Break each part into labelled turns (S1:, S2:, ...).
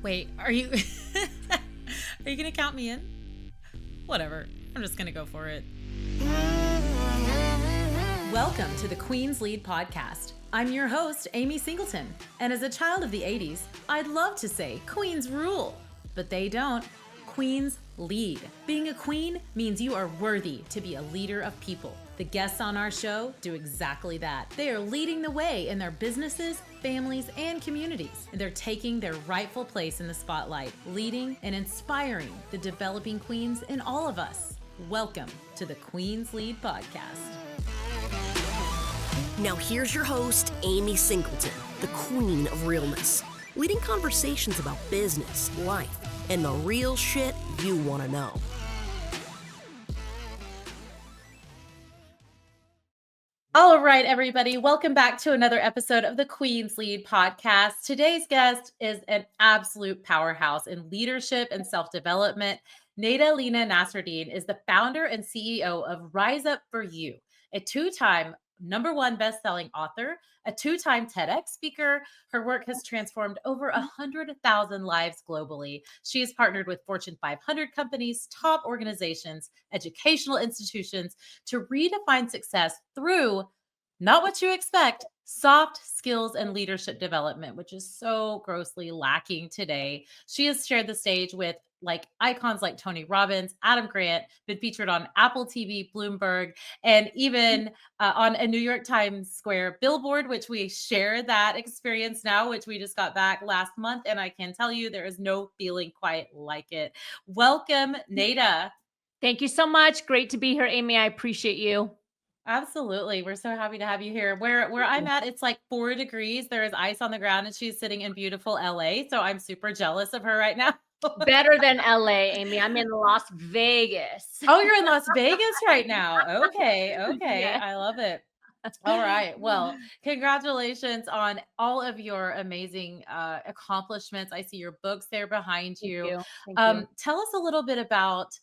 S1: Wait, are you are you gonna count me in? Whatever. I'm just gonna go for it. Welcome to the Queen's Lead podcast. I'm your host, Amy Singleton, and as a child of the 80s, I'd love to say queens rule, but they don't. Queens lead. Being a queen means you are worthy to be a leader of people. The guests on our show do exactly that. They are leading the way in their businesses, families, and communities. And they're taking their rightful place in the spotlight, leading and inspiring the developing queens in all of us. Welcome to the Queen's Lead podcast.
S2: Now here's your host, Amy Singleton, the queen of realness, leading conversations about business, life, and the real shit you want to know.
S1: All right, everybody, welcome back to another episode of the Queen's Lead podcast. Today's guest is an absolute powerhouse in leadership and self-development. Nada Lena Nasserdeen is the founder and CEO of Rise Up For You, a two-time #1 best-selling author, a two-time TEDx speaker. Her work has transformed over 100,000 lives globally. She has partnered with Fortune 500 companies, top organizations, educational institutions to redefine success through not what you expect, soft skills and leadership development, which is so grossly lacking today. She has shared the stage with icons like Tony Robbins, Adam Grant, been featured on Apple TV, Bloomberg, and even on a New York Times Square billboard, which we share that experience now, which we just got back last month. And I can tell you there is no feeling quite like it. Welcome, Nada.
S3: Thank you so much. Great to be here, Amy. I appreciate you.
S1: Absolutely. We're so happy to have you here. Where I'm at, it's like 4 degrees. There is ice on the ground and she's sitting in beautiful LA. So I'm super jealous of her right now.
S3: Better than LA, Amy. I'm in Las Vegas.
S1: Oh, you're in Las Vegas right now. Okay.
S3: Yes.
S1: I love it. All right. Well, congratulations on all of your amazing accomplishments. I see your books there behind you.
S3: Thank you.
S1: Tell us a little bit about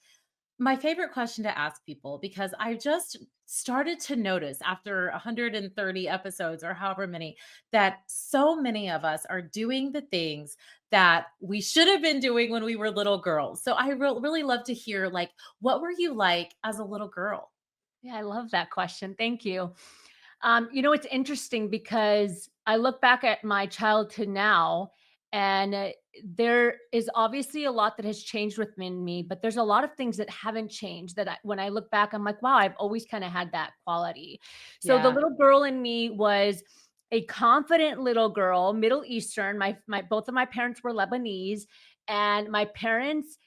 S1: my favorite question to ask people, because I just started to notice after 130 episodes or however many, that so many of us are doing the things that we should have been doing when we were little girls. So I really love to hear, what were you like as a little girl?
S3: Yeah, I love that question. Thank you. It's interesting because I look back at my childhood now, and there is obviously a lot that has changed within me, but there's a lot of things that haven't changed that when I look back, I'm like, wow, I've always kind of had that quality. So the
S1: Yeah.
S3: little girl in me was a confident little girl, Middle Eastern. Both of my parents were Lebanese, and my parents,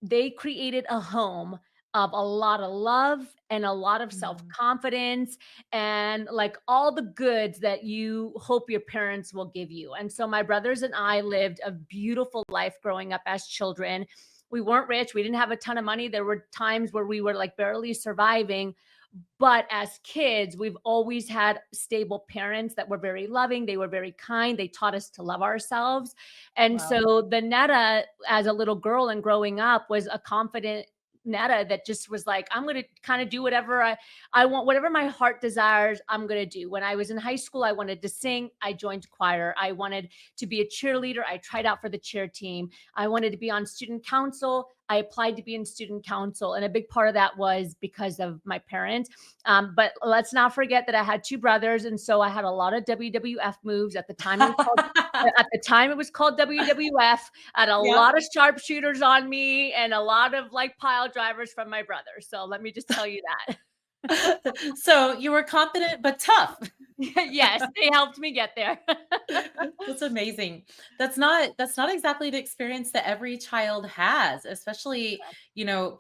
S3: they created a home of a lot of love and a lot of self-confidence and like all the goods that you hope your parents will give you. And so my brothers and I lived a beautiful life growing up as children. We weren't rich. We didn't have a ton of money. There were times where we were like barely surviving. But as kids, we've always had stable parents that were very loving. They were very kind. They taught us to love ourselves. And
S1: Wow.
S3: so the Nada as a little girl and growing up was a confident Nada that just was like, I'm going to kind of do whatever I want, whatever my heart desires, I'm going to do. When I was in high school, I wanted to sing. I joined choir. I wanted to be a cheerleader. I tried out for the cheer team. I wanted to be on student council. I applied to be in student council. And a big part of that was because of my parents. But let's not forget that I had 2 brothers. And so I had a lot of WWF moves at the time. It was called WWF. I had a lot of sharpshooters on me and a lot of like pile drivers from my brother. So let me just tell you that.
S1: So you were confident but tough.
S3: Yes, they helped me get there.
S1: That's amazing. That's not exactly the experience that every child has, especially,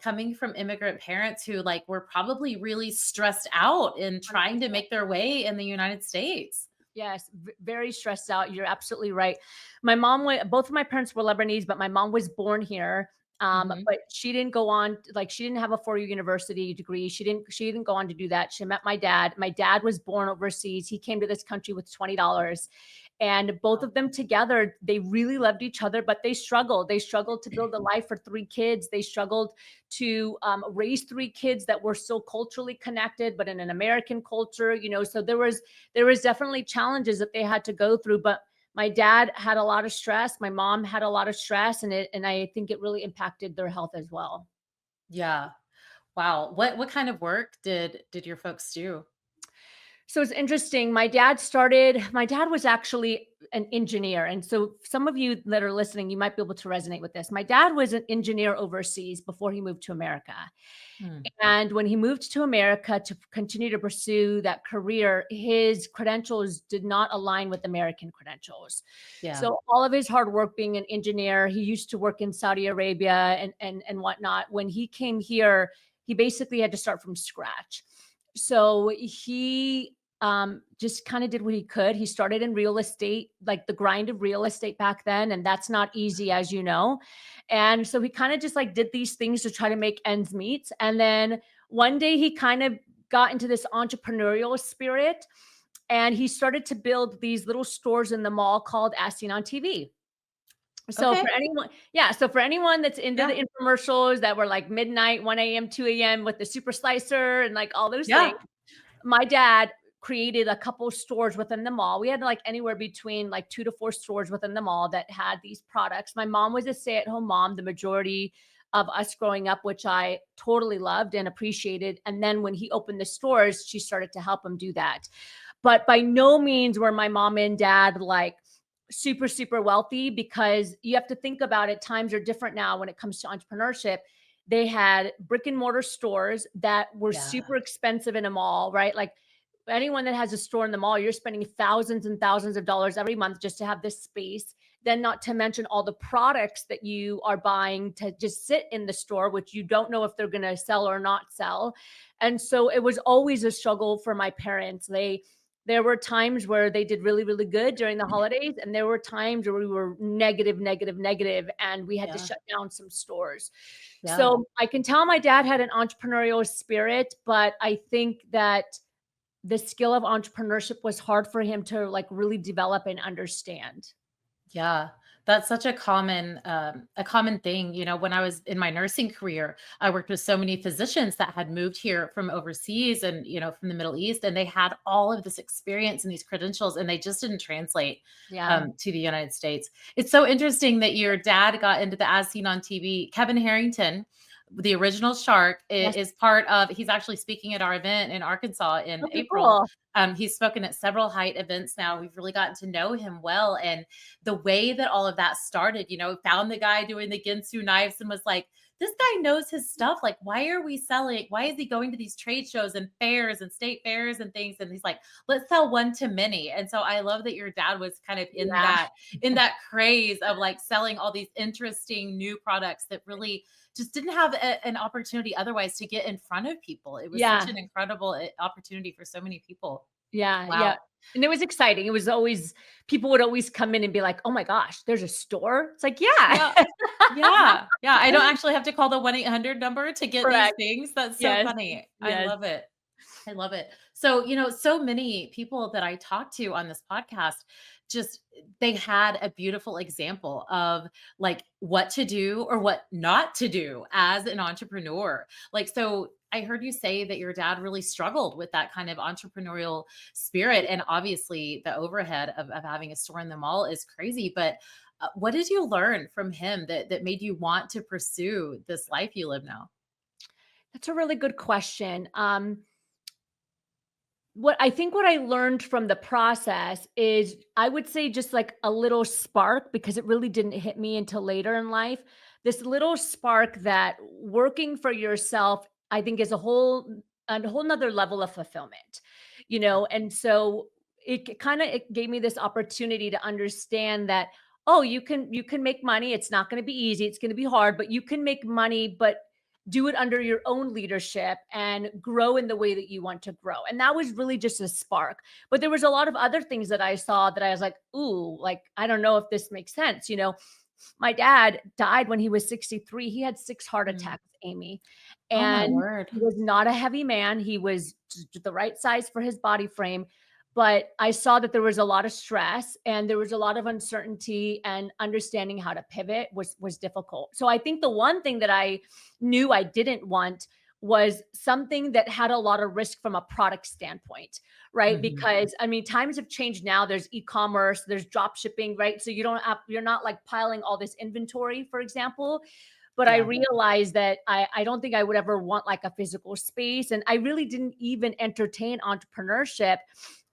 S1: coming from immigrant parents who were probably really stressed out in trying to make their way in the United States.
S3: Yes, very stressed out. You're absolutely right. Both of my parents were Lebanese, but my mom was born here. But she didn't go on, she didn't have a 4-year university degree. She didn't go on to do that. She met my dad. My dad was born overseas. He came to this country with $20. And both of them together, they really loved each other, but they struggled. They struggled to build a life for 3 kids. They struggled to raise 3 kids that were so culturally connected, but in an American culture, so there was definitely challenges that they had to go through. But My dad had a lot of stress. My mom had a lot of stress, and I think it really impacted their health as well.
S1: Yeah. Wow. What kind of work did your folks do?
S3: So it's interesting. My dad was actually an engineer. And so some of you that are listening, you might be able to resonate with this. My dad was an engineer overseas before he moved to America.
S1: Hmm.
S3: And when he moved to America to continue to pursue that career, his credentials did not align with American credentials.
S1: Yeah.
S3: So all of his hard work being an engineer, he used to work in Saudi Arabia and whatnot. When he came here, he basically had to start from scratch. So he just kind of did what he could. He started in real estate, like the grind of real estate back then, and that's not easy, as you know. And so he kind of just like did these things to try to make ends meet. And then one day he kind of got into this entrepreneurial spirit, and he started to build these little stores in the mall called As Seen on TV. So
S1: Okay.
S3: for anyone, yeah, so for anyone that's into
S1: Yeah.
S3: the infomercials that were like midnight, 1 a.m., 2 a.m. with the super slicer and like all those things,
S1: Yeah.
S3: my dad created a couple stores within the mall. We had like anywhere between like 2 to 4 stores within the mall that had these products. My mom was a stay-at-home mom the majority of us growing up, which I totally loved and appreciated. And then when he opened the stores, she started to help him do that. But by no means were my mom and dad like super, super wealthy, because you have to think about it. Times are different now when it comes to entrepreneurship. They had brick and mortar stores that were
S1: Yeah.
S3: super expensive in a mall, right? Like anyone that has a store in the mall, you're spending thousands and thousands of dollars every month just to have this space. Then, not to mention all the products that you are buying to just sit in the store, which you don't know if they're going to sell or not sell. And so it was always a struggle for my parents. There were times where they did really, really good during the holidays, and there were times where we were negative, negative, negative, and we had to
S1: Yeah.
S3: shut down some stores.
S1: Yeah.
S3: So I can tell my dad had an entrepreneurial spirit, but I think that the skill of entrepreneurship was hard for him to like really develop and understand.
S1: Yeah, that's such a common thing. When I was in my nursing career, I worked with so many physicians that had moved here from overseas and, from the Middle East, and they had all of this experience and these credentials, and they just didn't translate
S3: Yeah.
S1: to the United States. It's so interesting that your dad got into the As Seen on TV. Kevin Harrington, the original shark,
S3: Yes.
S1: is part of, he's actually speaking at our event in Arkansas in
S3: Okay,
S1: April.
S3: cool.
S1: He's spoken at several Height events now. We've really gotten to know him well. And the way that all of that started, found the guy doing the Ginsu knives and was like, this guy knows his stuff. Like, why are we selling? Why is he going to these trade shows and fairs and state fairs and things? And he's like, let's sell one to many. And so I love that your dad was kind of
S3: Yeah.
S1: in that craze of like selling all these interesting new products that really just didn't have an opportunity otherwise to get in front of people. It was such
S3: Yeah.
S1: an incredible opportunity for so many people.
S3: Yeah. Yeah.
S1: Wow.
S3: And it was exciting. It was always, people would always come in and be like, oh my gosh, there's a store. It's like, yeah.
S1: Yeah. Yeah. Yeah. I don't actually have to call the 1-800 number to get these
S3: Correct.
S1: things. That's so
S3: Yes.
S1: funny. I
S3: Yes.
S1: love it. I love it. So, so many people that I talked to on this podcast, just they had a beautiful example of like what to do or what not to do as an entrepreneur. Like, so I heard you say that your dad really struggled with that kind of entrepreneurial spirit. And obviously, the overhead of having a store in the mall is crazy. But what did you learn from him that made you want to pursue this life you live now?
S3: That's a really good question. What I learned from the process is, I would say, just like a little spark, because it really didn't hit me until later in life. This little spark that working for yourself, I think, is a whole nother level of fulfillment, and so it gave me this opportunity to understand that, oh, you can make money. It's not going to be easy. It's going to be hard, but you can make money, but do it under your own leadership and grow in the way that you want to grow. And that was really just a spark. But there was a lot of other things that I saw that I was like, ooh, like, I don't know if this makes sense. My dad died when he was 63. He had 6 heart
S1: Mm.
S3: attacks, Amy.
S1: Oh my
S3: And
S1: word.
S3: he was not a heavy man. He was the right size for his body frame. But I saw that there was a lot of stress and there was a lot of uncertainty, and understanding how to pivot was difficult. So I think the one thing that I knew I didn't want was something that had a lot of risk from a product standpoint, right?
S1: Mhm.
S3: Because I mean, times have changed now. There's e-commerce, there's drop shipping, right? So you're not like piling all this inventory, for example. But I
S1: Yeah.
S3: realized that I don't think I would ever want like a physical space. And I really didn't even entertain entrepreneurship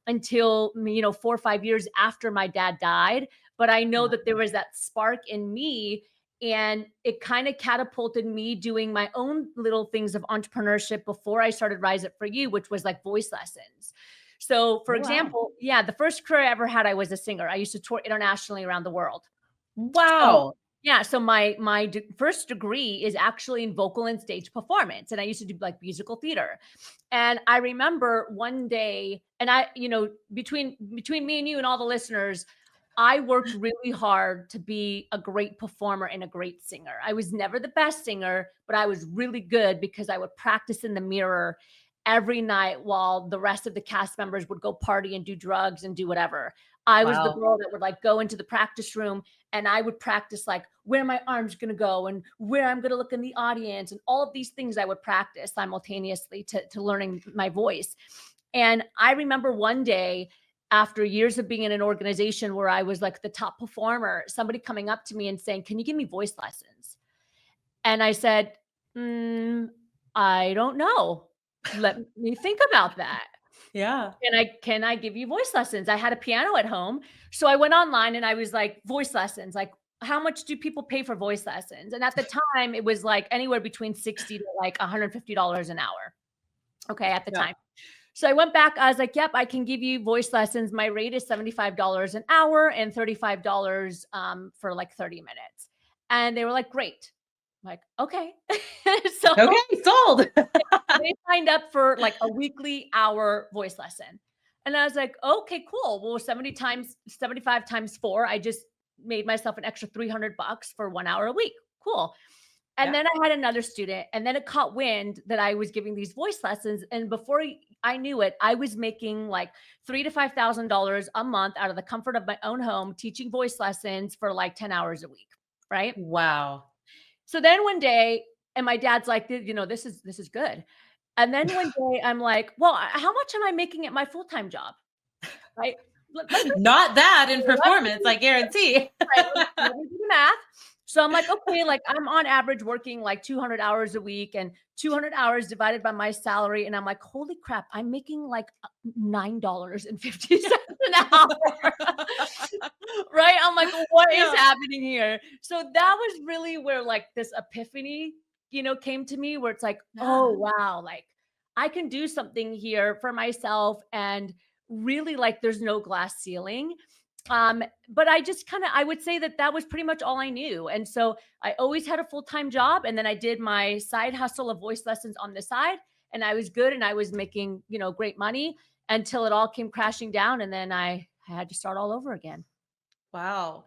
S3: until, 4 or 5 years after my dad died. But I know
S1: Yeah.
S3: that there was that spark in me, and it kind of catapulted me doing my own little things of entrepreneurship before I started Rise Up For You, which was like voice lessons. So, for
S1: Oh, wow.
S3: example, yeah, the first career I ever had, I was a singer. I used to tour internationally around the world. So,
S1: Wow.
S3: yeah, so my first degree is actually in vocal and stage performance, and I used to do like musical theater. And I remember one day, and between me and you and all the listeners, I worked really hard to be a great performer and a great singer. I was never the best singer, but I was really good because I would practice in the mirror every night while the rest of the cast members would go party and do drugs and do whatever. I was the
S1: Wow.
S3: girl that would like go into the practice room, and I would practice like where my arms going to go and where I'm going to look in the audience, and all of these things I would practice simultaneously to learning my voice. And I remember one day, after years of being in an organization where I was like the top performer, somebody coming up to me and saying, "Can you give me voice lessons?" And I said, I don't know. Let me think about that.
S1: Yeah.
S3: Can I give you voice lessons? I had a piano at home. So I went online and I was like, voice lessons, like how much do people pay for voice lessons? And at the time it was like anywhere between 60 to like $150 an hour. Okay, at the
S1: Yeah.
S3: time. So I went back, I was like, yep, I can give you voice lessons. My rate is $75 an hour and $35 for like 30 minutes. And they were like, great. I'm like, okay. So
S1: Okay, sold.
S3: they signed up for like a weekly hour voice lesson. And I was like, okay, cool. Well, 75 times 4, I just made myself an extra $300 for 1 hour a week. Cool. And
S1: Yeah.
S3: then I had another student, and then it caught wind that I was giving these voice lessons. And before I knew it, I was making like $3,000 to $5,000 a month out of the comfort of my own home, teaching voice lessons for like 10 hours a week. Right.
S1: Wow.
S3: So then one day, and my dad's like, this is good. And then one day I'm like, well, how much am I making at my full-time job? Right. Let me
S1: Not that in
S3: let
S1: performance,
S3: me
S1: I guarantee.
S3: Right, let me do the math. So I'm like, okay, like I'm on average working like 200 hours a week, and 200 hours divided by my salary. And I'm like, holy crap, I'm making like $9.50 an hour. Right. I'm like, what is
S1: Yeah.
S3: happening here? So that was really where like this epiphany, came to me, where it's like, oh,
S1: Yeah.
S3: wow, like I can do something here for myself, and really like there's no glass ceiling. But I just I would say that that was pretty much all I knew. And so I always had a full-time job, and then I did my side hustle of voice lessons on the side, and I was good, and I was making, great money until it all came crashing down, and then I had to start all over again.
S1: Wow.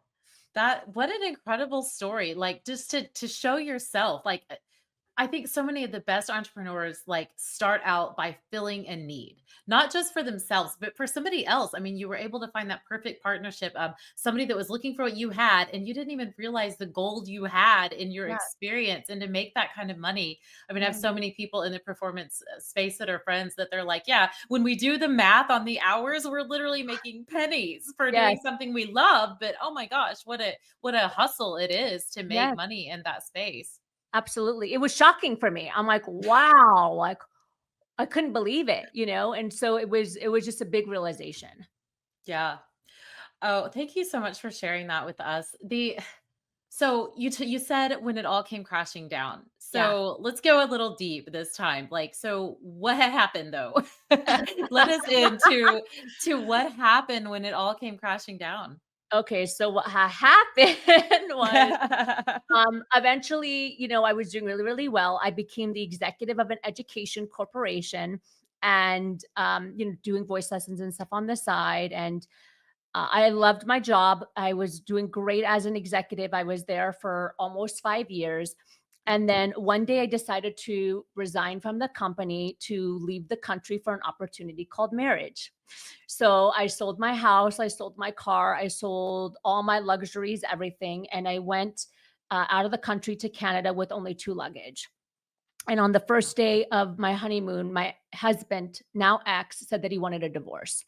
S1: What an incredible story. Like just to show yourself. Like I think so many of the best entrepreneurs like start out by filling a need, not just for themselves, but for somebody else. I mean, you were able to find that perfect partnership of somebody that was looking for what you had, and you didn't even realize the gold you had in your
S3: Yeah.
S1: experience. And to make that kind of money, I mean, I have
S3: Yeah.
S1: so many people in the performance space that are friends that they're like, yeah, when we do the math on the hours, we're literally making pennies for
S3: Yes.
S1: doing something we love. But oh my gosh, what a hustle it is to make
S3: Yes.
S1: money in that space.
S3: Absolutely. It was shocking for me. I'm like, wow, like I couldn't believe it. And so it was just a big realization.
S1: Yeah. Oh, thank you so much for sharing that with us. So you said when it all came crashing down.
S3: Yeah.
S1: So let's go a little deep this time. Like, so what had happened though? Let us into to what happened when it all came crashing down.
S3: Okay, so what happened was eventually, I was doing really, really well. I became the executive of an education corporation, and doing voice lessons and stuff on the side. And I loved my job. I was doing great as an executive. I was there for almost 5 years. And then one day I decided to resign from the company to leave the country for an opportunity called marriage. So I sold my house, I sold my car, I sold all my luxuries, everything. And I went out of the country to Canada with only two luggage. And on the first day of my honeymoon, my husband, now ex, said that he wanted a divorce.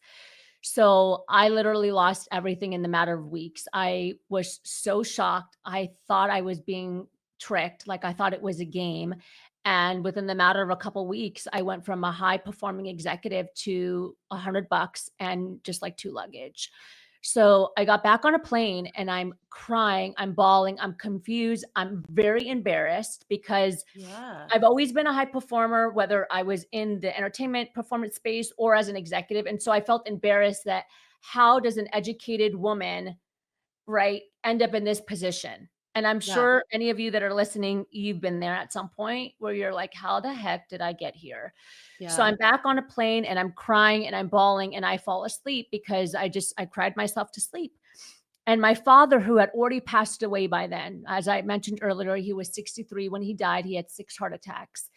S3: So I literally lost everything in the matter of weeks. I was so shocked. I thought I was being tricked, like I thought it was a game. And within the matter of a couple weeks, I went from a high performing executive to $100 and just like 2 luggage. So I got back on a plane and I'm crying, I'm bawling, I'm confused, I'm very embarrassed because
S1: Yeah.
S3: I've always been a high performer, whether I was in the entertainment performance space or as an executive. And so I felt embarrassed that how does an educated woman, right, end up in this position? And I'm
S1: Yeah.
S3: sure any of you that are listening, you've been there at some point where you're like, how the heck did I get here? So
S1: Yeah.
S3: I'm back on a plane and I'm crying and I'm bawling and I fall asleep because I cried myself to sleep. And my father, who had already passed away by then, as I mentioned earlier, he was 63 when he died. He had 6 heart attacks.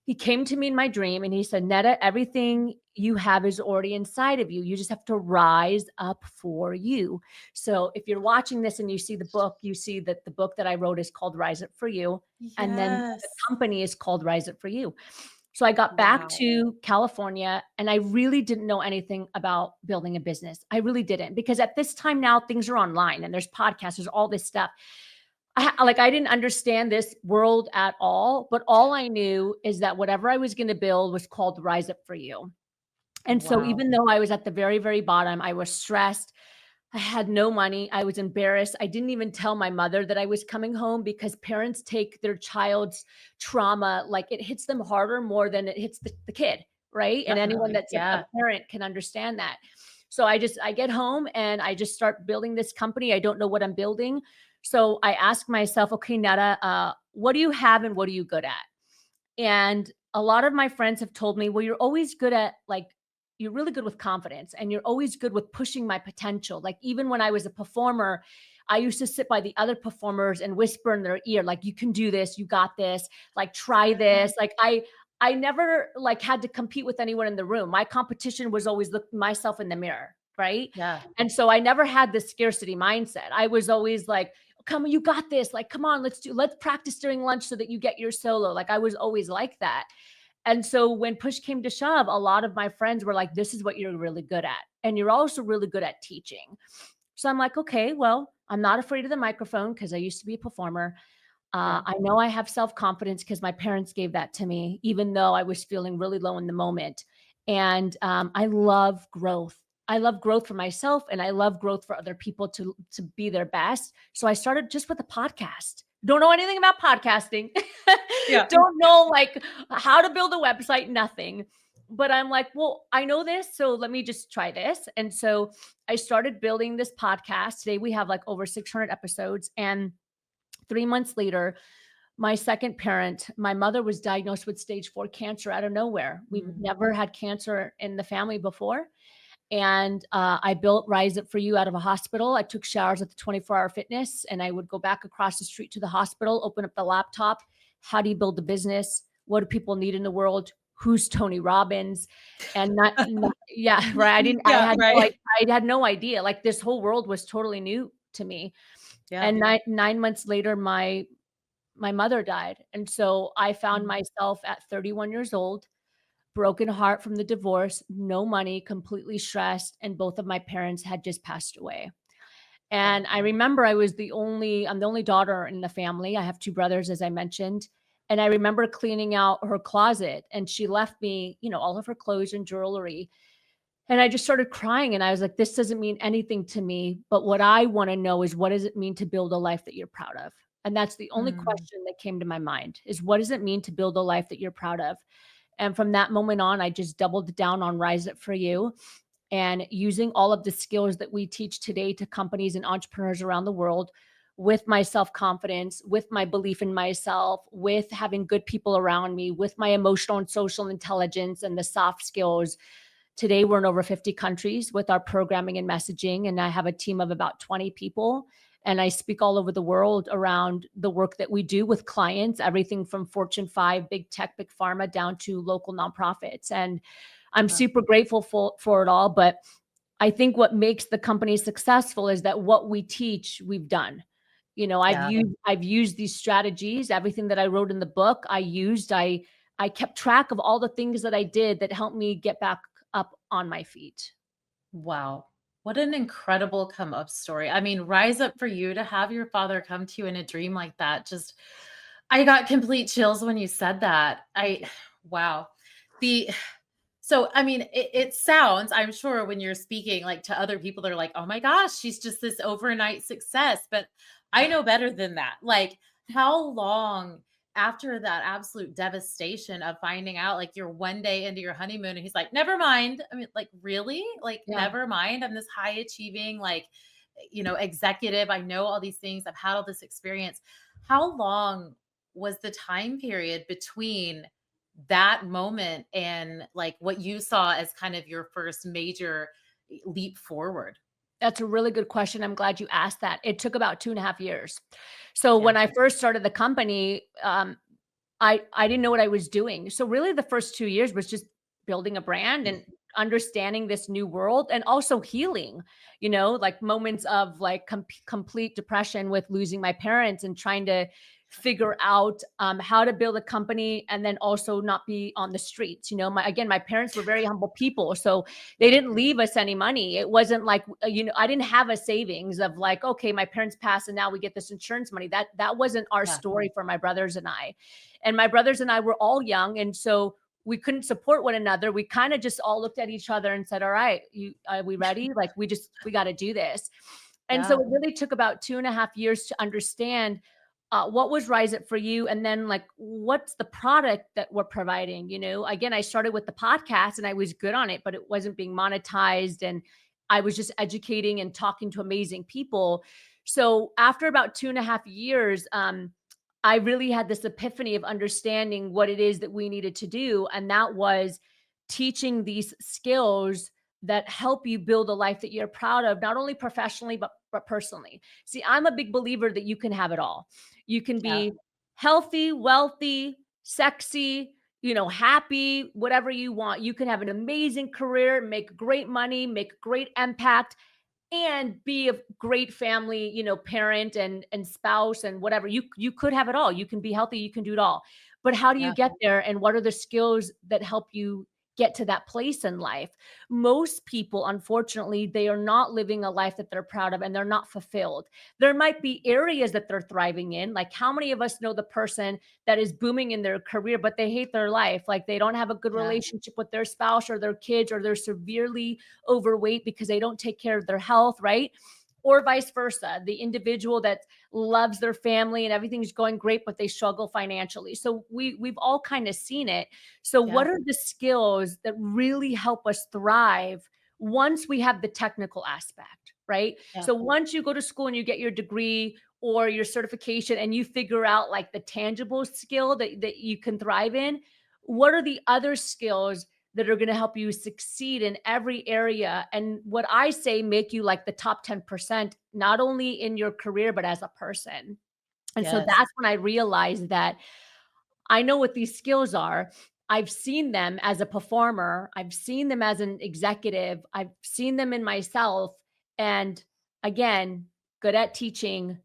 S3: He came to me in my dream and he said, Netta, everything you have is already inside of you. You just have to rise up for you. So if you're watching this and you see the book, you see that the book that I wrote is called Rise Up for You. And then the
S1: Yes.
S3: company is called Rise Up for You. So I got back
S1: Wow.
S3: to California and I really didn't know anything about building a business. I really didn't, because at this time now things are online and there's podcasts, there's all this stuff. I didn't understand this world at all, but all I knew is that whatever I was going to build was called Rise Up for You. And so
S1: Wow.
S3: even though I was at the very, very bottom, I was stressed. I had no money. I was embarrassed. I didn't even tell my mother that I was coming home because parents take their child's trauma, like it hits them harder more than it hits the kid, right? And anyone
S1: Definitely.
S3: that's a
S1: Yeah.
S3: parent can understand that. So I get home and I just start building this company. I don't know what I'm building. So I ask myself, okay, Nada, what do you have and what are you good at? And a lot of my friends have told me, well, you're always good at you're really good with confidence and you're always good with pushing my potential. Like even when I was a performer, I used to sit by the other performers and whisper in their ear, like, you can do this, you got this, like, try this. I never like had to compete with anyone in the room. My competition was always looking myself in the mirror. Right.
S1: Yeah.
S3: And so I never had this scarcity mindset. I was always like, come on, you got this. Like, come on, let's practice during lunch so that you get your solo. Like I was always like that. And so when push came to shove, a lot of my friends were like, this is what you're really good at. And you're also really good at teaching. So I'm like, okay, well, I'm not afraid of the microphone because I used to be a performer.
S1: Yeah.
S3: I know I have self-confidence because my parents gave that to me, even though I was feeling really low in the moment. And I love growth. I love growth for myself and I love growth for other people to be their best. So I started just with a podcast. Don't know anything about podcasting.
S1: Yeah.
S3: Don't know like how to build a website, nothing. But I'm like, well, I know this, so let me just try this. And so I started building this podcast. Today we have like over 600 episodes. And 3 months later, my second parent, my mother was diagnosed with stage 4 cancer out of nowhere. We've
S1: Mm.
S3: never had cancer in the family before. And I built Rise Up for You out of a hospital. I took showers at the 24-hour fitness and I would go back across the street to the hospital, open up the laptop. How do you build a business? What do people need in the world? Who's Tony Robbins? And yeah, right.
S1: Yeah. Right.
S3: I had no idea. Like this whole world was totally new to me.
S1: Yeah.
S3: And 9 months later, my mother died. And so I found
S1: Mm.
S3: myself at 31 years old, broken heart from the divorce, no money, completely stressed, and both of my parents had just passed away.
S1: Yeah.
S3: And I remember I'm the only daughter in the family. I have 2 brothers, as I mentioned. And I remember cleaning out her closet and she left me, all of her clothes and jewelry. And I just started crying and I was like, this doesn't mean anything to me. But what I want to know is, what does it mean to build a life that you're proud of? And that's the only
S1: Mm.
S3: question that came to my mind, is what does it mean to build a life that you're proud of? And from that moment on, I just doubled down on Rise Up for You and using all of the skills that we teach today to companies and entrepreneurs around the world, with my self-confidence, with my belief in myself, with having good people around me, with my emotional and social intelligence and the soft skills. Today, we're in over 50 countries with our programming and messaging, and I have a team of about 20 people. And I speak all over the world around the work that we do with clients, everything from Fortune 5, big tech, big pharma, down to local nonprofits. And I'm
S1: Yeah.
S3: super grateful for it all. But I think what makes the company successful is that what we teach, we've done.
S1: Yeah.
S3: I've used these strategies, everything that I wrote in the book, I kept track of all the things that I did that helped me get back up on my feet.
S1: Wow. What an incredible come up story. I mean, rise up for you to have your father come to you in a dream like that. Just, I got complete chills when you said that. Wow. The, so, I mean, it sounds, I'm sure when you're speaking like to other people, they're like, oh my gosh, she's just this overnight success. But I know better than that. Like, how long after that absolute devastation of finding out, like you're one day into your honeymoon and he's like, never mind. I mean, like, really? Like,
S3: Yeah.
S1: never mind. I'm this high achieving, like, executive. I know all these things. I've had all this experience. How long was the time period between that moment and like what you saw as kind of your first major leap forward?
S3: That's a really good question. I'm glad you asked that. It took about 2.5 years. So
S1: Yeah.
S3: when I first started the company, I didn't know what I was doing. So really the first 2 years was just building a brand and understanding this new world and also healing, like moments of like complete depression with losing my parents and trying to figure out how to build a company and then also not be on the streets. My parents were very humble people, so they
S1: Yeah.
S3: didn't leave us any money. It wasn't like, I didn't have a savings of like, okay, my parents passed and now we get this insurance money. That wasn't our
S1: Yeah.
S3: story for my brothers and I. And my brothers and I were all young. And so we couldn't support one another. We kind of just all looked at each other and said, all right, are we ready? Like we got to do this. And so
S1: Yeah.
S3: it really took about 2.5 years to understand what was Rise It for you. And then like, what's the product that we're providing? Again, I started with the podcast and I was good on it, but it wasn't being monetized. And I was just educating and talking to amazing people. So after about 2.5 years, I really had this epiphany of understanding what it is that we needed to do. And that was teaching these skills that help you build a life that you're proud of, not only professionally, but personally. See, I'm a big believer that you can have it all. You can
S1: Yeah.
S3: be healthy, wealthy, sexy, happy, whatever you want. You can have an amazing career, make great money, make great impact, and be a great family, parent and spouse and whatever. You could have it all. You can be healthy, you can do it all. But how do you
S1: Yeah.
S3: get there, and what are the skills that help you get to that place in life? Most people, unfortunately, they are not living a life that they're proud of and they're not fulfilled. There might be areas that they're thriving in. Like, how many of us know the person that is booming in their career but they hate their life? Like, they don't have a good
S1: Yeah.
S3: relationship with their spouse or their kids, or they're severely overweight because they don't take care of their health, right? Or vice versa, the individual that loves their family and everything's going great, but they struggle financially. So we've all kind of seen it. So
S1: Yeah.
S3: what are the skills that really help us thrive once we have the technical aspect, right?
S1: Yeah.
S3: So once you go to school and you get your degree or your certification and you figure out like the tangible skill that you can thrive in, what are the other skills that are going to help you succeed in every area? And what I say, make you like the top 10%, not only in your career, but as a person. And so
S1: Yes.
S3: that's when I realized that I know what these skills are. I've seen them as a performer. I've seen them as an executive. I've seen them in myself. And again, good at teaching,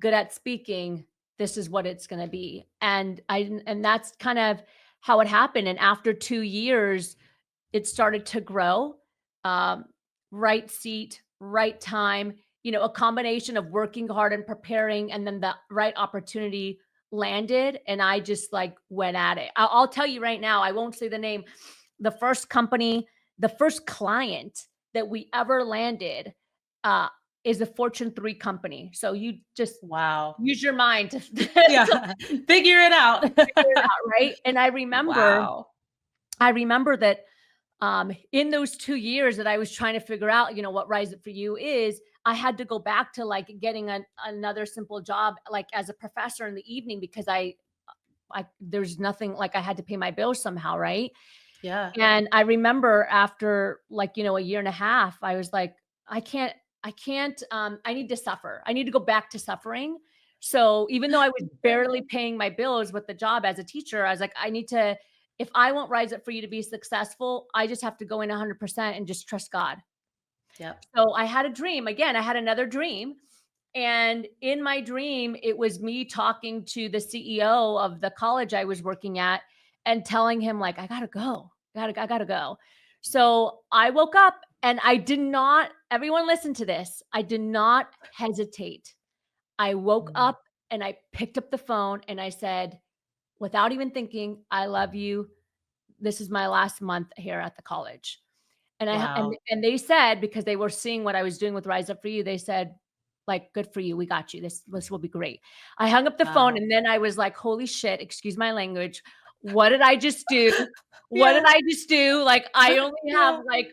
S3: good at speaking. This is what it's going to be. And that's kind of how it happened. And after 2 years, it started to grow. Um, right seat, right time, a combination of working hard and preparing, and then the right opportunity landed. And I just like went at it. I'll tell you right now, I won't say the name. The first company, the first client that we ever landed uh, is a Fortune 3 company. So you just
S1: Wow.
S3: use your mind to, to
S1: Yeah. Figure it out.
S3: figure it out, right? And
S1: Wow.
S3: I remember that in those 2 years that I was trying to figure out, what Rise Up for You is, I had to go back to like getting another simple job, like as a professor in the evening, because there's nothing, like I had to pay my bills somehow, right?
S1: Yeah.
S3: And I remember after like, a year and a half, I was like, I can't, I need to suffer. I need to go back to suffering. So even though I was barely paying my bills with the job as a teacher, I was like, I need to, if I want Rise Up for You to be successful, I just have to go in 100% and just trust God.
S1: Yep.
S3: So I had a dream. Again, I had another dream. And in my dream, it was me talking to the CEO of the college I was working at and telling him like, I gotta go. I gotta go. So I woke up and I did not, everyone listen to this. I did not hesitate. I woke
S1: Mm.
S3: up and I picked up the phone and I said, without even thinking, I love you. This is my last month here at the college. And
S1: Wow.
S3: and they said, because they were seeing what I was doing with Rise Up For You, they said, like, "Good for you. We got you. This will be great." I hung up the phone
S1: Wow.
S3: and then I was like, "Holy shit, excuse my language. What did I just do? What did
S1: Yeah.
S3: I just do? Like, I only have
S1: Yeah.
S3: like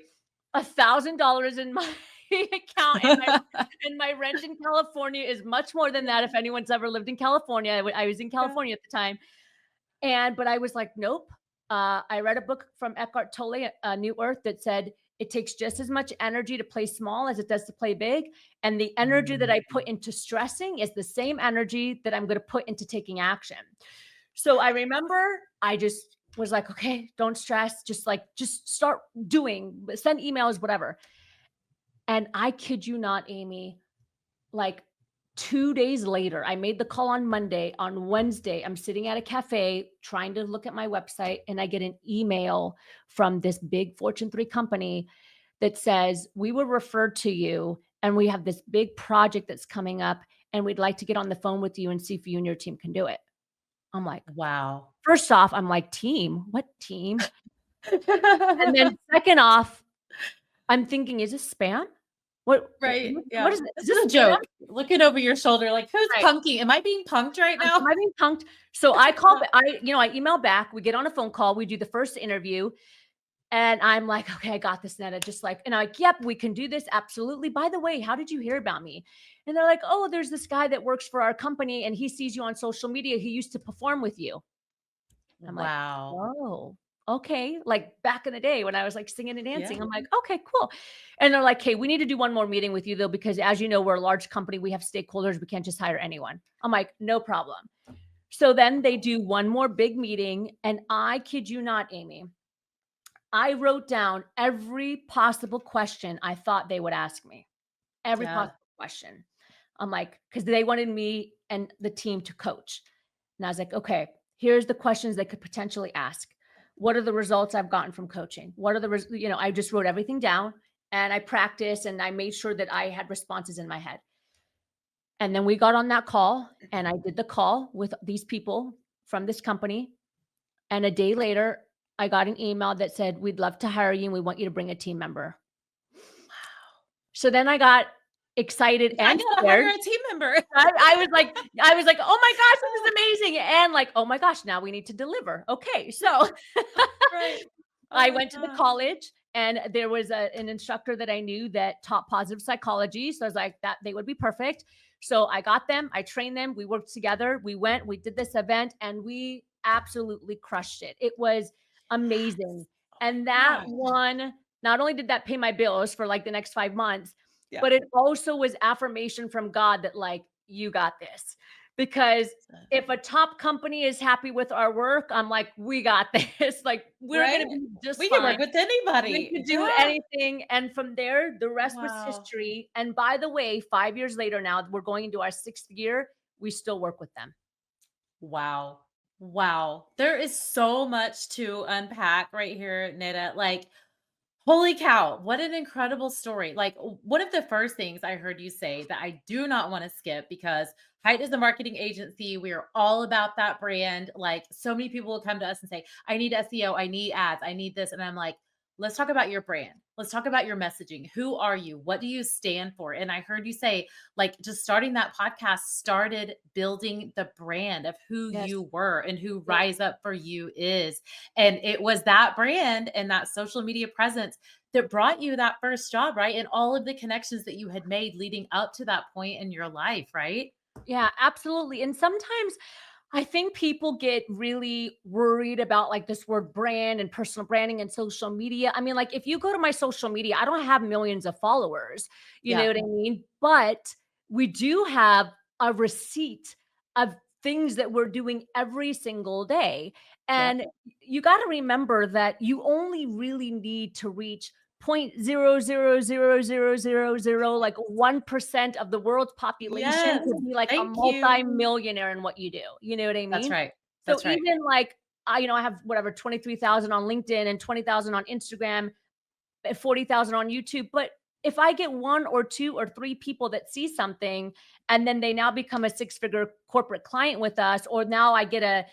S3: $1,000 in my account and my rent in California is much more than that if anyone's ever lived in California. I was in
S1: Yeah.
S3: California at the time. But I was like, nope. I read a book from Eckhart Tolle, New Earth, that said it takes just as much energy to play small as it does to play big. And the energy that
S1: Mm.
S3: I put into stressing is the same energy that I'm going to put into taking action. So I remember I just was like, okay, don't stress. Just start doing, send emails, whatever. And I kid you not, Amy, like 2 days later, I made the call on Monday. On Wednesday, I'm sitting at a cafe trying to look at my website, and I get an email from this big Fortune 3 company that says, "We were referred to you, and we have this big project that's coming up, and we'd like to get on the phone with you and see if you and your team can do it." I'm like,
S1: Wow.
S3: first off, I'm like, "Team? What team?" And then second off, I'm thinking, "Is this spam?
S1: Right.
S3: What
S1: Yeah.
S3: is it? Is
S1: This
S3: this
S1: is a
S3: spam?"
S1: joke. Looking over your shoulder, like, who's
S3: Right.
S1: punking? Am I being punked right
S3: Am
S1: now?
S3: I being punked? So I call ba I email back, we get on a phone call, we do the first interview, and I'm like, "Okay, I got this, Netta," just like, and I'm like, "Yep, we can do this, absolutely. By the way, how did you hear about me?" And they're like, "Oh, there's this guy that works for our company, and he sees you on social media. He used to perform with you." I'm like,
S1: Wow.
S3: "Oh, okay." Like, back in the day when I was, like, singing and
S1: Yeah.
S3: dancing, I'm like, "Okay, cool." And they're like, "Hey, we need to do one more meeting with you, though, because as you know, we're a large company, we have stakeholders, we can't just hire anyone." I'm like, "No problem." So then they do one more big meeting, and I kid you not, Amy, I wrote down every possible question I thought they would ask me, every
S1: Yeah.
S3: possible question. I'm like, because they wanted me and the team to coach. And I was like, okay, here's the questions they could potentially ask. What are the results I've gotten from coaching? What are I just wrote everything down and I practiced and I made sure that I had responses in my head. And then we got on that call and I did the call with these people from this company. And a day later, I got an email that said, "We'd love to hire you and we want you to bring a team member." So then I got excited
S1: I
S3: and
S1: gotta
S3: scared.
S1: hire a team member.
S3: I was like, "Oh my gosh, this is amazing." And like, "Oh my gosh, now we need to deliver." Okay. So
S1: Right. Oh
S3: I
S1: my
S3: went to the
S1: gosh.
S3: college and there was an instructor that I knew that taught positive psychology. So I was like, that they would be perfect. So I got them, I trained them, we worked together, we did this event, and we absolutely crushed it. It was amazing. And that
S1: Gosh.
S3: one, not only did that pay my bills for like the next 5 months,
S1: Yeah.
S3: but it also was affirmation from God that, like, you got this. Because if a top company is happy with our work, I'm like, we got this. Like, we're
S1: Right?
S3: gonna be just
S1: We can
S3: fine.
S1: work with
S3: We
S1: anybody.
S3: could do
S1: Yeah.
S3: anything. And from there, the rest was
S1: Wow.
S3: history. And by the way, 5 years later now, we're going into our 6th year. We still work with them.
S1: Wow. Wow. There is so much to unpack right here, Nita. Like, holy cow, what an incredible story. Like, one of the first things I heard you say that I do not want to skip because Height is a marketing agency. We are all about that brand. Like, so many people will come to us and say, I need SEO, I need ads, I need this. And I'm like, let's talk about your brand. Let's talk about your messaging. Who are you? What do you stand for? And I heard you say, like, just starting that podcast started building the brand of who
S3: Yes.
S1: you were and who
S3: Yes.
S1: Rise Up For You is. And it was that brand and that social media presence that brought you that first job, right? And all of the connections that you had made leading up to that point in your life, right?
S3: Yeah, absolutely. And sometimes I think people get really worried about like this word brand and personal branding and social media. I mean, like if you go to my social media, I don't have millions of followers, you know
S1: Yeah.
S3: what I mean? But we do have a receipt of things that we're doing every single day.
S1: Yep.
S3: And you got to remember that you only really need to reach .0000000 like 1% of the world's population
S1: Yes.
S3: to be like a
S1: Thank you.
S3: multi-millionaire in what you do. You know what I
S1: That's
S3: mean?
S1: right.
S3: So
S1: That's right.
S3: even like I have whatever 23,000 on LinkedIn and 20,000 on Instagram, 40,000 on YouTube. But if I get one or two or three people that see something and then they now become a six-figure corporate client with us, or now I get a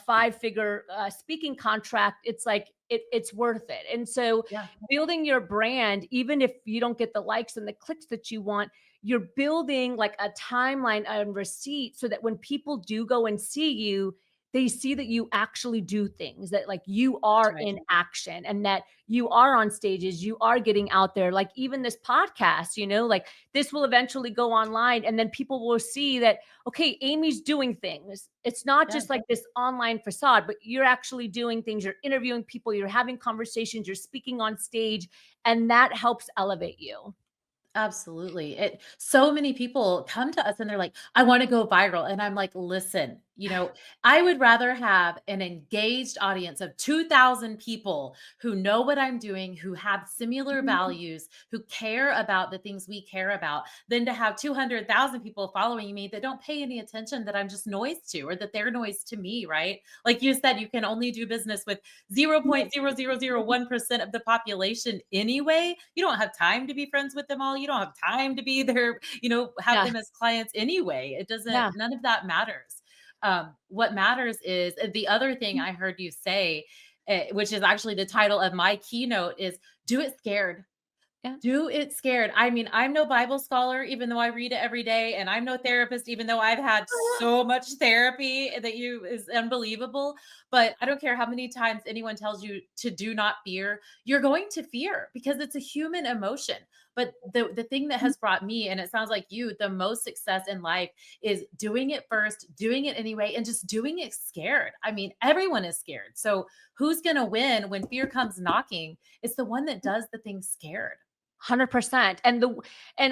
S3: five-figure speaking contract, it's like it's worth it. And so
S1: Yeah.
S3: building your brand, even if you don't get the likes and the clicks that you want, you're building like a timeline and receipt so that when people do go and see you, they see that you actually do things, that like you
S1: That's
S3: are
S1: right.
S3: in action and that you are on stages, you are getting out there. Like even this podcast, like this will eventually go online and then people will see that, okay, Amy's doing things. It's not
S1: Yeah.
S3: just like this online facade, but you're actually doing things. You're interviewing people, you're having conversations, you're speaking on stage, and that helps elevate you.
S1: Absolutely. So many people come to us and they're like, I want to go viral. And I'm like, listen, I would rather have an engaged audience of 2,000 people who know what I'm doing, who have similar values, who care about the things we care about, than to have 200,000 people following me that don't pay any attention, that I'm just noise to, or that they're noise to me, right? Like you said, you can only do business with 0.0001% of the population anyway. You don't have time to be friends with them all. You don't have time to be there, have
S3: Yeah.
S1: them as clients anyway. It doesn't,
S3: Yeah.
S1: none of that matters. What matters is the other thing I heard you say, which is actually the title of my keynote, is do it scared.
S3: Yeah.
S1: Do it scared. I mean, I'm no Bible scholar, even though I read it every day, and I'm no therapist, even though I've had so much therapy that is unbelievable. But I don't care how many times anyone tells you to do not fear, you're going to fear because it's a human emotion. But the thing that has brought me, and it sounds like you, the most success in life is doing it first, doing it anyway, and just doing it scared. I mean, everyone is scared. So who's going to win when fear comes knocking? It's the one that does the thing scared.
S3: 100%. And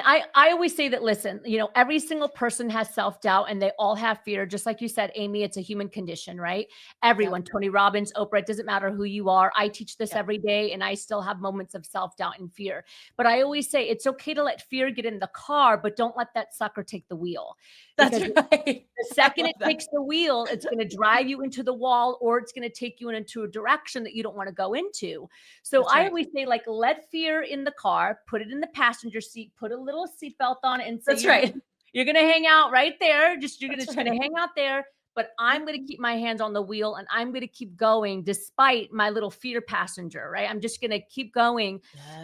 S3: I always say that, listen, every single person has self-doubt and they all have fear. Just like you said, Amy, it's a human condition, right?
S1: Yep.
S3: Everyone, Tony Robbins, Oprah, it doesn't matter who you are. I teach this
S1: Yep.
S3: every day and I still have moments of self-doubt and fear. But I always say it's okay to let fear get in the car, but don't let that sucker take the wheel.
S1: That's
S3: Because
S1: right.
S3: the second
S1: I
S3: it
S1: love that.
S3: takes the wheel, it's going to drive you into the wall, or it's going to take you into a direction that you don't want to go into. So
S1: That's
S3: I
S1: right.
S3: always say, like, let fear in the car, put it in the passenger seat, put a little seatbelt on it, and say,
S1: That's right.
S3: you're going to hang out right there. You're
S1: That's
S3: just going to
S1: right.
S3: hang out there. But I'm going to keep my hands on the wheel and I'm going to keep going despite my little fear passenger, right? I'm just going to keep going.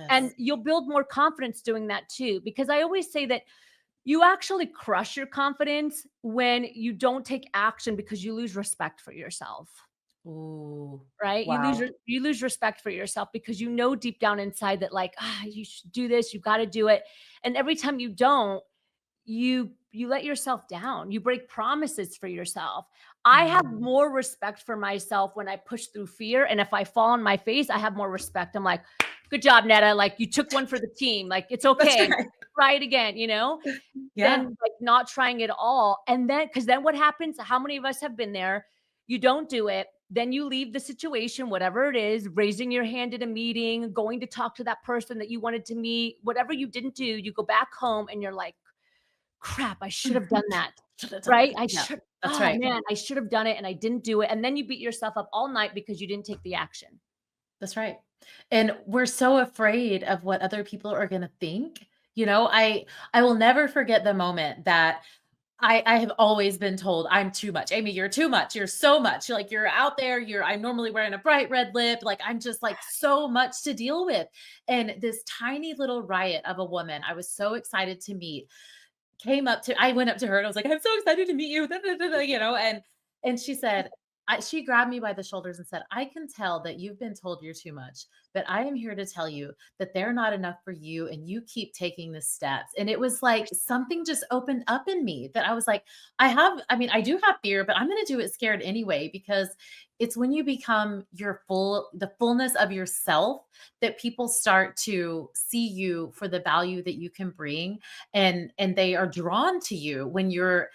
S3: And
S1: Yes.
S3: you'll build more confidence doing that too. Because I always say that you actually crush your confidence when you don't take action because you lose respect for yourself,
S1: Ooh.
S3: right?
S1: Wow.
S3: You lose respect for yourself because you know deep down inside that like, you should do this, you got to do it. And every time you don't, you let yourself down. You break promises for yourself. I have
S1: Mm.
S3: more respect for myself when I push through fear. And if I fall on my face, I have more respect. I'm like, good job, Netta. Like you took one for the team. Like it's
S1: That's
S3: okay.
S1: right.
S3: Try it again,
S1: Yeah.
S3: than like not trying it all. And then, because then what happens? How many of us have been there? You don't do it. Then you leave the situation, whatever it is, raising your hand at a meeting, going to talk to that person that you wanted to meet, whatever you didn't do, you go back home and you're like, crap, I should have done that.
S1: Should have done
S3: Right?
S1: that.
S3: I
S1: Yeah.
S3: should,
S1: That's
S3: oh
S1: right.
S3: man, I should have done it and I didn't do it. And then you beat yourself up all night because you didn't take the action.
S1: That's right. And we're so afraid of what other people are going to think. I will never forget the moment that I have always been told I'm too much. Amy, you're too much. You're so much. You're out there. I'm normally wearing a bright red lip. Like I'm just like so much to deal with. And this tiny little riot of a woman I was so excited to meet I went up to her and I was like, "I'm so excited to meet you," and she said, she grabbed me by the shoulders and said, "I can tell that you've been told you're too much, but I am here to tell you that they're not enough for you and you keep taking the steps." And it was like something just opened up in me that I was like, I do have fear, but I'm going to do it scared anyway because it's when you become the fullness of yourself that people start to see you for the value that you can bring, and they are drawn to you when you're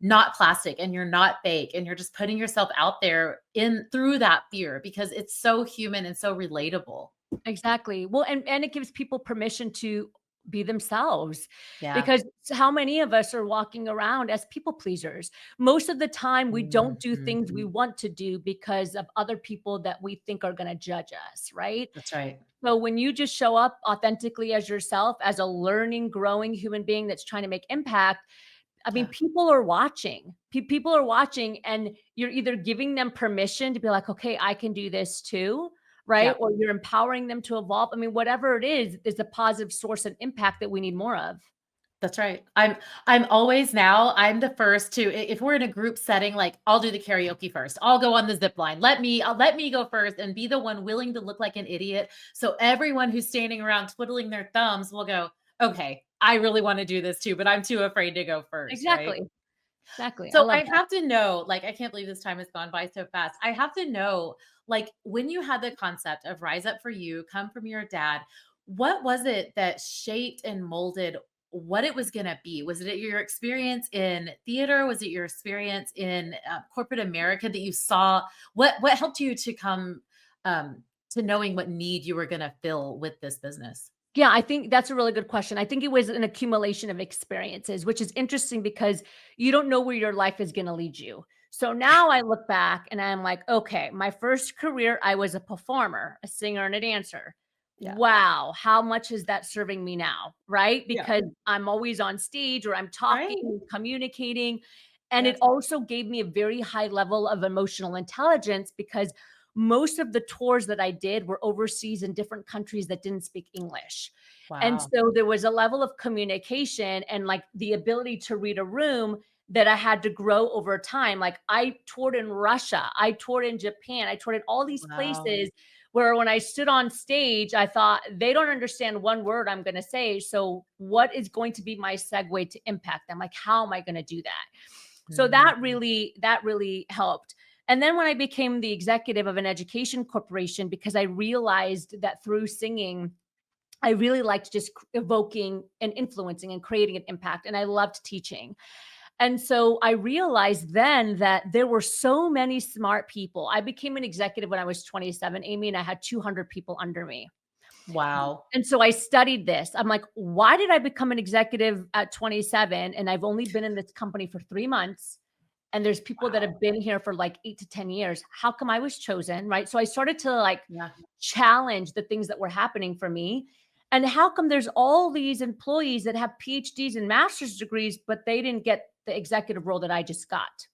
S1: not plastic and you're not fake and you're just putting yourself out there in through that fear because it's so human and so relatable.
S3: Exactly. Well, and it gives people permission to be themselves,
S1: Yeah.
S3: because how many of us are walking around as people pleasers? Most of the time, we don't do things we
S1: Mhm.
S3: want to do because of other people that we think are going to judge us, right?
S1: That's right.
S3: So when you just show up authentically as yourself, as a learning, growing human being that's trying to make impact, I mean,
S1: Yeah.
S3: people are watching. People are watching, and you're either giving them permission to be like, okay, I can do this too, right?
S1: Yeah.
S3: Or you're empowering them to evolve. I mean, whatever it is a positive source and impact that we need more of.
S1: That's right. I'm always now, I'm the first to if we're in a group setting, like I'll do the karaoke first. I'll go on the zip line. Let me go first and be the one willing to look like an idiot. So everyone who's standing around twiddling their thumbs will go, okay, I really want to do this too, but I'm too afraid to go first, right?
S3: Exactly. Exactly. I
S1: So
S3: love
S1: I
S3: that.
S1: have to know, like, I can't believe this time has gone by so fast. I have to know, like, when you had the concept of Rise Up for You, come from your dad, what was it that shaped and molded what it was going to be? Was it your experience in theater? Was it your experience in corporate America that you saw? What helped you to come to knowing what need you were going to fill with this business?
S3: Yeah, I think that's a really good question. I think it was an accumulation of experiences, which is interesting because you don't know where your life is going to lead you. So now I look back and I'm like, okay, my first career, I was a performer, a singer, and a dancer.
S1: Yeah.
S3: Wow, how much is that serving me now? Right?
S1: Yeah.
S3: Because I'm always on stage or I'm
S1: Right.
S3: talking, communicating. And it
S1: Yes.
S3: also gave me a very high level of emotional intelligence because most of the tours that I did were overseas in different countries that didn't speak English. And
S1: Wow.
S3: so there was a level of communication and like the ability to read a room that I had to grow over time. Like I toured in Russia, I toured in Japan, I toured in all these
S1: Wow.
S3: places where when I stood on stage, I thought they don't understand one word I'm going to say. So what is going to be my segue to impact them? Like, how am I going to do that? So
S1: Mhm.
S3: that really helped. And then when I became the executive of an education corporation, because I realized that through singing, I really liked just evoking and influencing and creating an impact. And I loved teaching. And so I realized then that there were so many smart people. I became an executive when I was 27, Amy, and I had 200 people under me.
S1: Wow.
S3: And so I studied this. I'm like, why did I become an executive at 27 and I've only been in this company for 3 months? And there's people that
S1: Wow.
S3: have been here for like 8 to 10 years. How come I was chosen? Right. So I started to like
S1: Yeah.
S3: challenge the things that were happening for me. And how come there's all these employees that have PhDs and master's degrees, but they didn't get the executive role that I just got?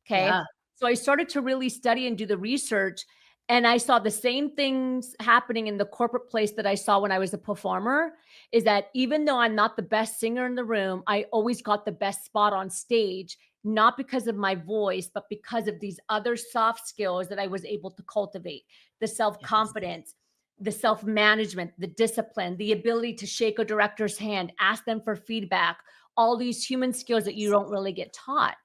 S3: Okay.
S1: Yeah.
S3: So I started to really study and do the research. And I saw the same things happening in the corporate place that I saw when I was a performer is that even though I'm not the best singer in the room, I always got the best spot on stage, not because of my voice, but because of these other soft skills that I was able to cultivate, the self
S1: Yes.
S3: confidence, the self management, the discipline, the ability to shake a director's hand, ask them for feedback, all these human skills that you
S1: Yes.
S3: don't really get taught.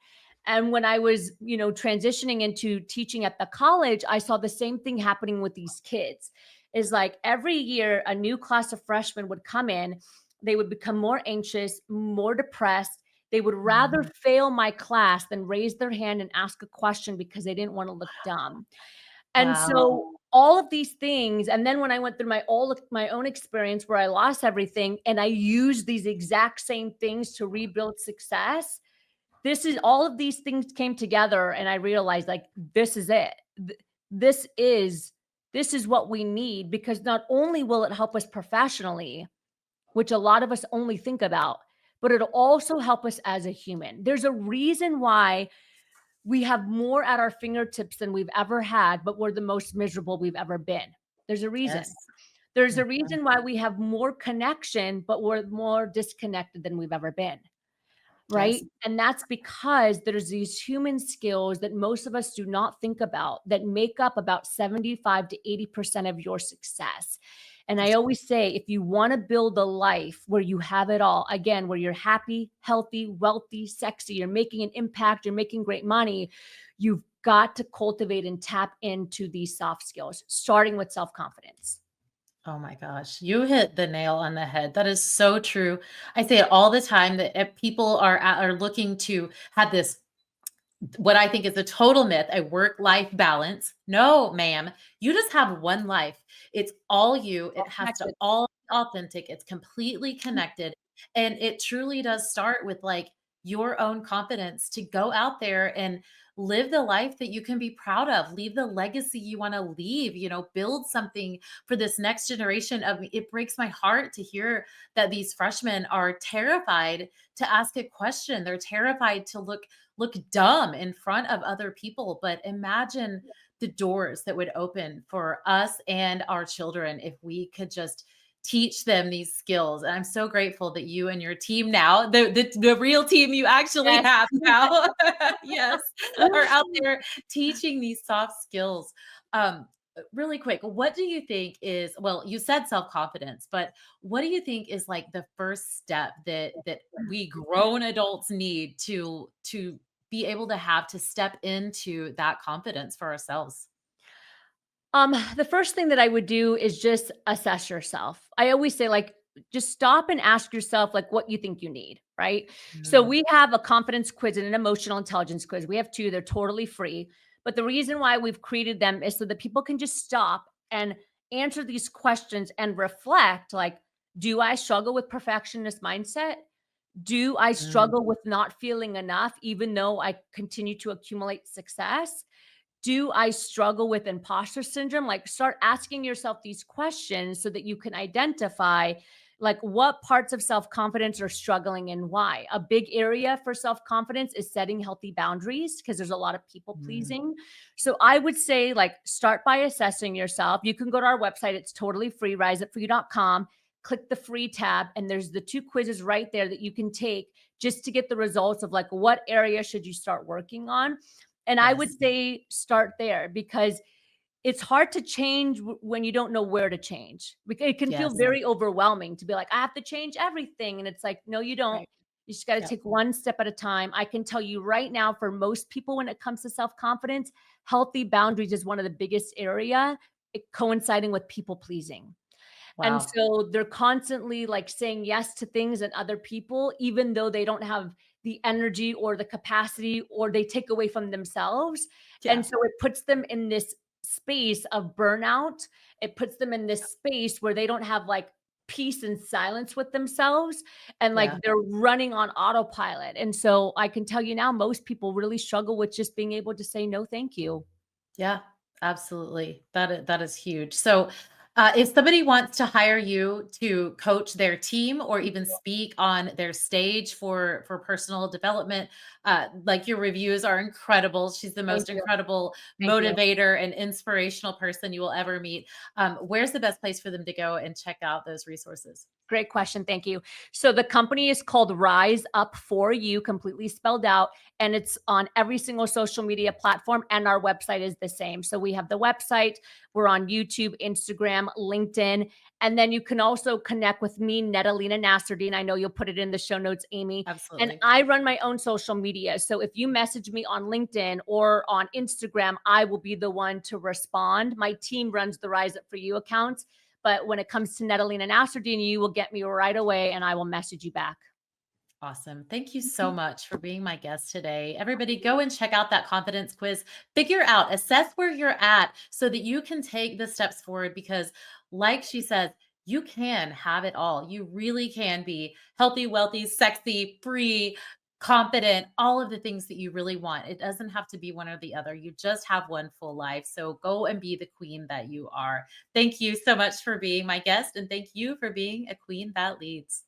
S3: And when I was, transitioning into teaching at the college, I saw the same thing happening with these kids. Is like every year a new class of freshmen would come in, they would become more anxious, more depressed. They would rather
S1: Mhm.
S3: fail my class than raise their hand and ask a question because they didn't want to look dumb. And
S1: Wow.
S3: so all of these things, and then when I went through my own experience where I lost everything and I used these exact same things to rebuild success, this is all of these things came together and I realized like this is it. This is this is what we need because not only will it help us professionally, which a lot of us only think about, but it'll also help us as a human. There's a reason why we have more at our fingertips than we've ever had, but we're the most miserable we've ever been. There's a reason.
S1: Yes.
S3: There's a
S1: Mhm.
S3: reason why we have more connection, but we're more disconnected than we've ever been.
S1: Yes.
S3: Right? And that's because there's these human skills that most of us do not think about that make up about 75 to 80% of your success. And I
S1: That's
S3: always say, if you want to build a life where you have it all, again, where you're happy, healthy, wealthy, sexy, you're making an impact, you're making great money, you've got to cultivate and tap into these soft skills, starting with self confidence.
S1: oh my gosh, you hit the nail on the head. That is so true. I say it all the time that if people are looking to have this what I think is a total myth, a work-life balance. No, ma'am, you just have one life. It's all you. It
S3: All
S1: has to
S3: connected.
S1: all be authentic. It's completely connected. And it truly does start with like your own confidence to go out there and live the life that you can be proud of, leave the legacy you want to leave, build something for this next generation of it breaks my heart to hear that these freshmen are terrified to ask a question. They're terrified to look dumb in front of other people. But imagine the doors that would open for us and our children if we could just teach them these skills. And I'm so grateful that you and your team now, the real team you actually
S3: Yes.
S1: have now, yes, are out there teaching these soft skills. Really quick, what do you think is, well, you said self-confidence, but what do you think is like the first step that we grown adults need to be able to have to step into that confidence for ourselves?
S3: The first thing that I would do is just assess yourself. I always say, like, just stop and ask yourself, like, what you think you need, right? So
S1: Mm,
S3: we have a confidence quiz and an emotional intelligence quiz. We have two, they're totally free. But the reason why we've created them is so that people can just stop and answer these questions and reflect, like, do I struggle with perfectionist mindset? Do I
S1: mm,
S3: struggle with not feeling enough, even though I continue to accumulate success? Do I struggle with imposter syndrome? Like, start asking yourself these questions so that you can identify like what parts of self-confidence are struggling and why. A big area for self-confidence is setting healthy boundaries because there's a lot of people
S1: mm.
S3: pleasing. So I would say, like, start by assessing yourself. You can go to our website, it's totally free, riseupforyou.com. Click the free tab, and there's the two quizzes right there that you can take just to get the results of like what area should you start working on. And I would
S1: Yes.
S3: say start there because it's hard to change when you don't know where to change. Because it can feel
S1: Yes.
S3: very overwhelming to be like, I have to change everything. And it's like, no, you don't.
S1: Right.
S3: You just got to
S1: Yep.
S3: take one step at a time. I can tell you right now, for most people, when it comes to self confidence, healthy boundaries is one of the biggest area, coinciding with people pleasing. And
S1: Wow.
S3: so they're constantly like saying yes to things and other people, even though they don't have the energy or the capacity, or they take away from themselves.
S1: Yeah.
S3: And so it puts them in this space of burnout. It puts them in this space where they don't have like peace and silence with themselves. And like
S1: Yeah.
S3: they're running on autopilot. And so I can tell you now, most people really struggle with just being able to say no, thank you.
S1: Yeah, absolutely. That is huge. So, if somebody wants to hire you to coach their team or even speak on their stage for personal development, like your reviews are incredible. She's the
S3: Thank
S1: most
S3: you.
S1: incredible
S3: Thank you.
S1: motivator and inspirational person you will ever meet. Where's the best place for them to go and check out those resources?
S3: Great question. Thank you. So the company is called Rise Up For You, completely spelled out, and it's on every single social media platform. And our website is the same. So we have the website, we're on YouTube, Instagram, LinkedIn. And then you can also connect with me, Nada Lena Nasserdeen. I know you'll put it in the show notes, Amy. And
S1: Absolutely.
S3: I run my own social media. So if you message me on LinkedIn or on Instagram, I will be the one to respond. My team runs the Rise Up For You accounts. But when it comes to Nada Lena Nasserdeen, you will get me right away and I will message you back.
S1: Awesome. Thank you so much for being my guest today. Everybody, go and check out that confidence quiz. Figure out, assess where you're at so that you can take the steps forward because, like she says, you can have it all. You really can be healthy, wealthy, sexy, free, confident, all of the things that you really want. It doesn't have to be one or the other. You just have one full life. So go and be the queen that you are. Thank you so much for being my guest. And thank you for being a queen that leads.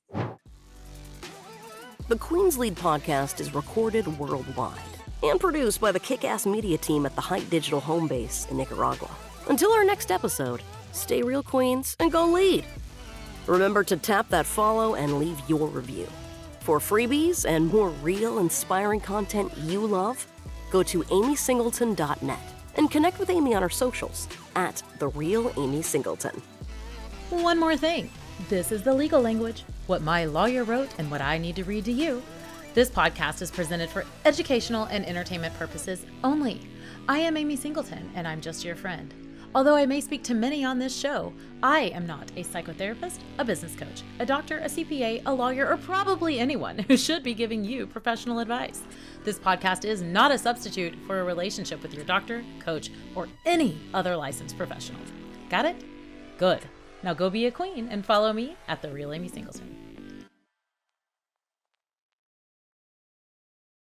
S2: The Queen's Lead podcast is recorded worldwide and produced by the kick-ass media team at the Height Digital home base in Nicaragua. Until our next episode, stay real, Queens, and go lead. Remember to tap that follow and leave your review. For freebies and more real, inspiring content you love, go to amysingleton.net and connect with Amy on our socials at The Real Amy Singleton.
S1: One more thing. This is the legal language, what my lawyer wrote and what I need to read to you. This podcast is presented for educational and entertainment purposes only. I am Amy Singleton, and I'm just your friend. Although I may speak to many on this show, I am not a psychotherapist, a business coach, a doctor, a CPA, a lawyer, or probably anyone who should be giving you professional advice. This podcast is not a substitute for a relationship with your doctor, coach, or any other licensed professional. Got it? Good. Now go be a queen and follow me at The Real Amy Singleton.